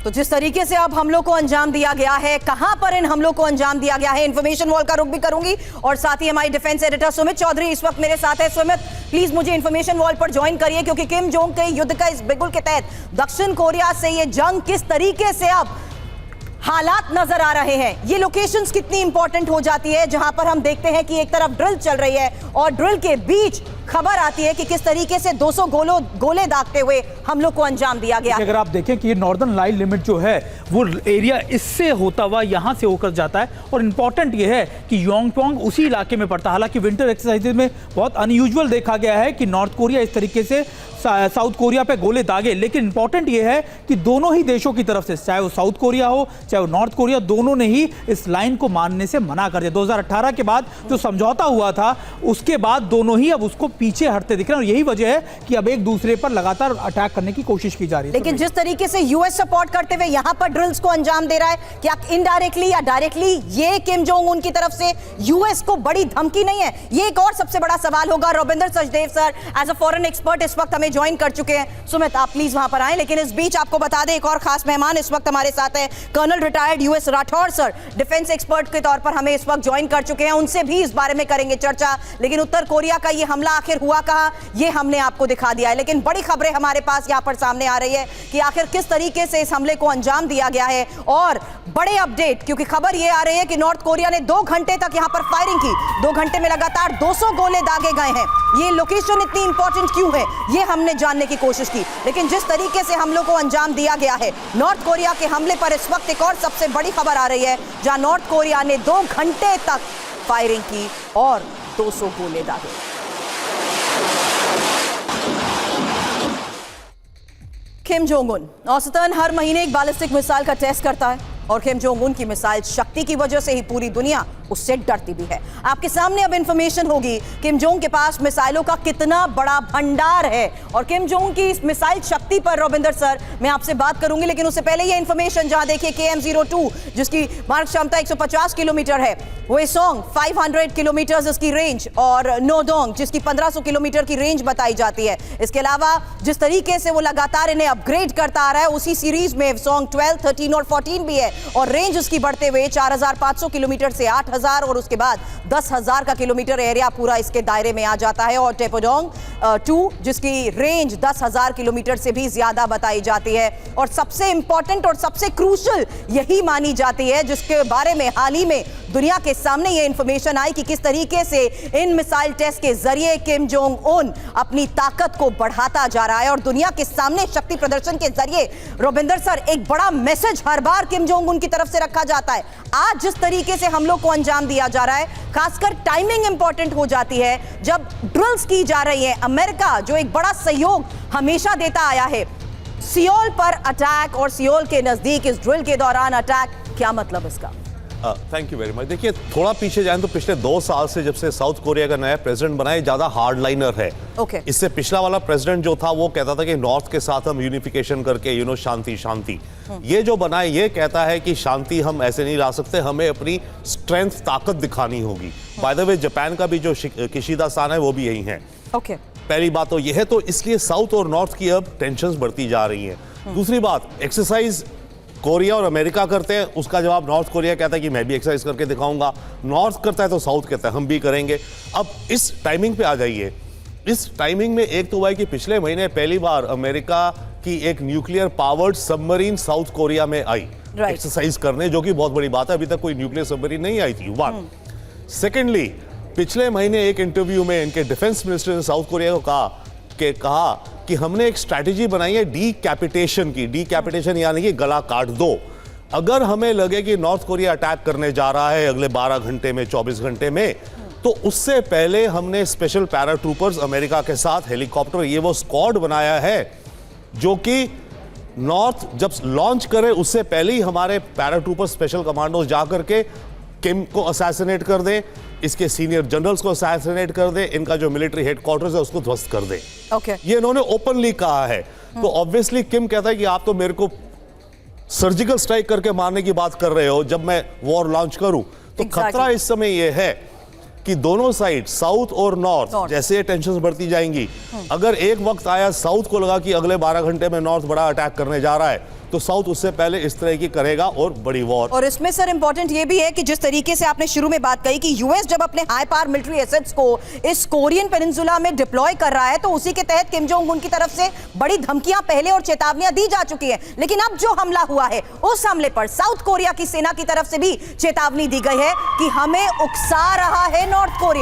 तो जिस तरीके से अब हमलों को अंजाम दिया गया है, कहां पर इन हमलों को अंजाम दिया गया है, इंफॉर्मेशन वॉल का रुख भी करूंगी और साथ ही हमारी डिफेंस एडिटर सुमित चौधरी इस वक्त मेरे साथ है। सुमित, प्लीज मुझे इंफॉर्मेशन वॉल पर ज्वाइन करिए, क्योंकि किम जोंग के युद्ध का इस बिगुल के तहत दक्षिण कोरिया से ये जंग किस तरीके से अब हालात नजर आ रहे हैं, ये लोकेशंस कितनी इंपॉर्टेंट हो जाती है, जहां पर हम देखते हैं कि एक तरफ ड्रिल चल रही है और ड्रिल के बीच खबर आती है कि किस तरीके से 200 गोले दागते हुए हम लोग को अंजाम दिया गया। अगर आप देखें कि ये नॉर्दर्न लाइन लिमिट जो है वो एरिया इससे होता हुआ यहां से होकर जाता है और इंपॉर्टेंट ये है कि योंगपोंग उसी इलाके में पड़ता है। हालांकि विंटर एक्सरसाइजेज में बहुत अनयूजुअल देखा गया है कि नॉर्थ कोरिया इस तरीके से साउथ कोरिया पे गोले दागे, लेकिन इंपॉर्टेंट ये है कि दोनों ही देशों की तरफ से, चाहे वो साउथ कोरिया हो चाहे वो नॉर्थ कोरिया, दोनों ने ही इस लाइन को मानने से मना कर दिया। 2018 के बाद जो समझौता हुआ था उसके बाद दोनों ही अब उसको पीछे हटते दिख रहे हैं और यही वजह है कि अब एक दूसरे पर लगातार अटैक करने की कोशिश की जा रही है। लेकिन जिस तरीके से यूएस सपोर्ट करते हुए यहां पर ड्रिल्स को अंजाम दे रहा है, क्या इनडायरेक्टली या डायरेक्टली ये किम जोंग उन की तरफ से यूएस को बड़ी धमकी नहीं है? ये एक और सबसे बड़ा सवाल होगा। Ravindra Sachdev sir as a foreign expert इस वक्त हमें ज्वाइन कर चुके हैं। सुमित, आप प्लीज वहां पर आए। लेकिन इस बीच आपको बता दें, एक और खास मेहमान इस वक्त हमारे साथ है, colonel retired US Rathore sir, defence expert के तौर पर हमें इस वक्त ज्वाइन कर चुके हैं। उनसे भी इस बारे में करेंगे चर्चा। लेकिन उत्तर कोरिया का ये हमला आखिर हुआ कहां, ये हमने आपको दिखा दिया है। लेकिन बड़ी खबरें हमारे पास यहां पर सामने आ रही है कि आखिर किस तरीके से इस हमले को अंजाम दिया गया है और बड़े अपडेट, क्योंकि खबर यह आ रही है कि नॉर्थ कोरिया ने 2 घंटे तक यहां पर फायरिंग की। 2 घंटे में लगातार 200 गोले दागे गए हैं। ये लोकेशन इतनी इंपॉर्टेंट क्यों है, ये हमने जानने की कोशिश की। लेकिन जिस तरीके से हमलों को अंजाम दिया गया है नॉर्थ कोरिया के हमले पर, इस वक्त एक और सबसे बड़ी खबर आ रही है, जहां नॉर्थ कोरिया ने 2 घंटे तक फायरिंग की और 200 गोले दागे। किम जोंग उन औसतन हर महीने एक बैलिस्टिक मिसाइल का टेस्ट करता है और किम जोंग उन की मिसाइल शक्ति की वजह से ही पूरी दुनिया उससे डरती भी है। आपके सामने अब इंफॉर्मेशन होगी किम जोंग के पास मिसाइलों का कितना बड़ा भंडार है और किम जोंग की इस मिसाइल शक्ति पर रविंदर सर मैं आपसे बात करूंगी। लेकिन उससे पहले ये इंफॉर्मेशन, जहां देखिए KM-02 जिसकी मार्क क्षमता 150 किलोमीटर है, वेसोंग 500 किलोमीटर इसकी रेंज और नोडोंग जिसकी 1500 किलोमीटर की रेंज बताई जाती है। इसके अलावा जिस तरीके से वो लगातार इन्हें अपग्रेड करता आ रहा है, उसी सीरीज में वेसोंग 12, 13 और 14 भी है और रेंज उसकी बढ़ते हुए 4500 किलोमीटर से 8000 और उसके बाद 10,000 का किलोमीटर एरिया पूरा इसके दायरे में आ जाता है। और टेपोडोंग 2 जिसकी रेंज 10,000 किलोमीटर से भी ज्यादा बताई जाती है और सबसे इंपॉर्टेंट और सबसे क्रूशल यही मानी जाती है, जिसके बारे में हाल ही में दुनिया के सामने ये इंफॉर्मेशन आई कि किस तरीके से इन मिसाइल टेस्ट के जरिए किम जोंग उन अपनी ताकत को बढ़ाता जा रहा है और दुनिया के सामने शक्ति प्रदर्शन के जरिए रविंदर सर एक बड़ा मैसेज हर बार किम जोंग उन की तरफ से रखा जाता है। आज जिस तरीके से हम लोग को अंजाम दिया जा रहा है, खासकर टाइमिंग इंपॉर्टेंट हो जाती है जब ड्रिल्स की जा रही है। अमेरिका जो एक बड़ा सहयोग हमेशा देता आया है, सियोल पर अटैक और सियोल के नजदीक इस ड्रिल के दौरान अटैक, क्या मतलब इसका? Thank you very much. देखिए, थोड़ा पीछे जाएं तो पिछले 2 साल से जब से साउथ कोरिया का नया प्रेसिडेंट बना है, ज्यादा हार्डलाइनर है। इससे पिछला वाला प्रेसिडेंट जो था वो कहता था कि नॉर्थ के साथ हम यूनिफिकेशन करके शांति शांति। ये जो बना है ये कहता है कि शांति हम ऐसे नहीं ला सकते, हमें अपनी स्ट्रेंथ, ताकत दिखानी होगी। बाय द वे, जापान का भी जो किशिदा सान है वो भी यही है। पहली बात तो यह है, तो इसलिए साउथ और नॉर्थ की अब टेंशंस बढ़ती जा रही हैं। दूसरी बात, एक्सरसाइज कोरिया और अमेरिका करते हैं, उसका जवाब नॉर्थ कोरिया कहता है कि मैं भी एक्सरसाइज करके दिखाऊंगा। नॉर्थ करता है तो साउथ कहता है हम भी करेंगे। अब इस टाइमिंग पे आ जाइए। इस टाइमिंग में एक तो हुआ है कि पिछले महीने पहली बार अमेरिका की एक nuclear powered submarine south Korea में आई एक्सरसाइज करने, जो कि बहुत बड़ी बात है। अभी तक कोई न्यूक्लियर सबमरीन नहीं आई थी। 1 सेकेंडली, पिछले महीने एक इंटरव्यू में इनके डिफेंस मिनिस्टर ने साउथ कोरिया को कहा कि हमने एक स्ट्रैटेजी बनाई है डीकैपिटेशन की। डीकैपिटेशन यानी कि गला काट दो। अगर हमें लगे कि नॉर्थ कोरिया अटैक करने जा रहा है अगले 12 घंटे में, 24 घंटे में, तो उससे पहले हमने स्पेशल पैराट्रूपर्स अमेरिका के साथ हेलीकॉप्टर, ये वो स्क्वाड बनाया है जो कि नॉर्थ जब लॉन्च करे उससे पहले ही हमारे पैराट्रूपर स्पेशल कमांडोज जाकर के किम को असैसिनेट कर दे, इसके सीनियर जनरल्स को असैसिनेट कर दे, इनका जो मिलिट्री हेडक्वार्टर्स है उसको ध्वस्त कर दे। ये इन्होंने ओपनली कहा है। तो ऑब्वियसली किम कहता है कि आप तो मेरे को सर्जिकल स्ट्राइक करके मारने की बात कर रहे हो जब मैं वॉर लॉन्च करूं। तो खतरा इस समय यह है कि दोनों साइड, साउथ और नॉर्थ, जैसे ये टेंशंस बढ़ती जाएंगी, अगर एक वक्त आया साउथ को लगा कि अगले 12 घंटे में नॉर्थ बड़ा अटैक करने जा रहा है, तो साउथ उससे पहले इस तरह की करेगा और बड़ी वॉर। और इसमें सर इंपॉर्टेंट ये भी है कि जिस तरीके से आपने शुरू में बात कही कि यूएस जब अपने हाई पावर मिलिट्री एसेट्स को इस कोरियन पेनिनसुला में डिप्लॉय कर रहा है तो उसी के तहत किम जोंग उन की तरफ से बड़ी धमकियां पहले और चेतावनियां दी जा चुकी है। लेकिन अब जो हमला हुआ है उस हमले पर साउथ कोरिया की सेना की तरफ से भी चेतावनी दी गई है कि हमें उकसा रहा है नॉर्थ कोरिया।